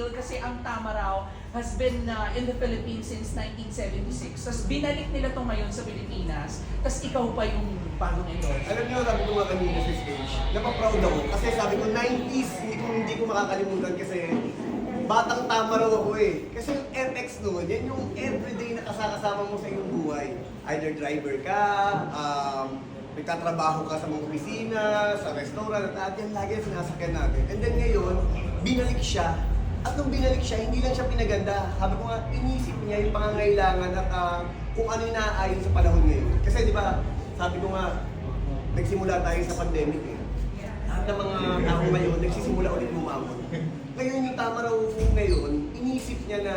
deal kasi ang Tamaraw has been in the Philippines since 1976. Tapos binalik nila to ngayon sa Pilipinas. Tapos ikaw pa yung bagong endorse. Alam niyo, sabi ko nga kanina sa stage, napaproud ako. Kasi sabi ko, 90s, hindi ko makakalimutan kasi batang tama raw ako eh. Kasi yung FX noon, yan yung everyday na kasama mo sa iyong buhay. Either driver ka, nagtatrabaho ka sa mga opisina, sa restaurant, at yan lagi ang sinasakyan natin. And then ngayon, binalik siya. At nung binalik siya, hindi lang siya pinaganda. Sabi ko nga, inisip niya yung pangangailangan at kung ano yung naaayon sa panahon ngayon. Kasi di ba, sabi ko nga, nagsimula tayo sa pandemic eh. Lahat ng mga tao ngayon, nagsisimula ulit lumamon. Ngayon yung tama raw ngayon, inisip niya na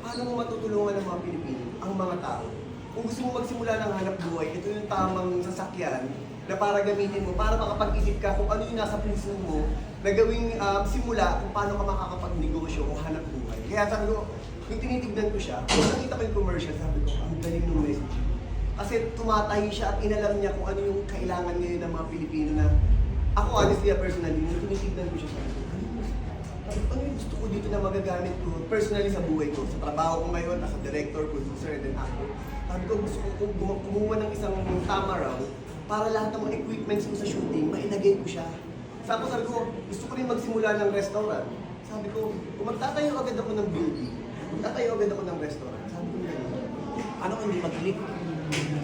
paano mo matutulungan ng mga Pilipino, ang mga tao. Kung gusto mo magsimula ng hanap buhay, ito yung tamang sasakyan na para gamitin mo, para makapag-isip ka kung ano yung nasa puso mo na gawing simula kung paano ka makakapag-negosyo o hanap buhay. Kaya sabi ko, nung tinitignan ko siya, kung nakita ko yung commercial, sabi ko, ang galing ng message. Kasi tumatahi siya at inalam niya kung ano yung kailangan ngayon ng mga Pilipino na ako honestly, personally, nung tinitignan ko siya, sabi ko, ano yung gusto ko dito na magagamit ko personally sa buhay ko, sa trabaho ko ngayon, as a director, producer, and then actor. Sabi ko, gusto ko kumuha ng isang Tamaraw para lahat ng mga equipments ko sa shooting, mailagay ko siya. Sabi ko, gusto ko rin magsimula ng restaurant. Sabi ko, kung magtatayo agad ako ng building, magtatayo agad ako ng restaurant, sabi ko gano'n, ano hindi mag-click?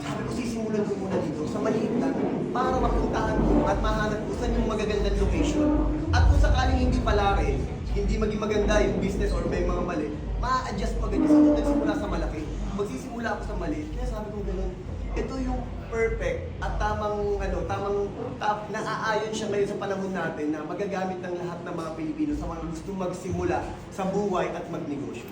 Sabi ko, sisimulan ko muna dito sa maliit lang para mapuntahan ko at mahanap ko saan yung magagandang location. At kung sakaling hindi palari, hindi maging maganda yung business or may mga mali, ma-adjust ko agad. Kasi nagsimula sa malaki, magsisimula ako sa maliit. Kaya sabi ko gano'n, ito yung perfect at tamang naaayon siya ngayon sa panahon natin na magagamit ng lahat ng mga Pilipino sa mga gusto magsimula sa buhay at magnegosyo.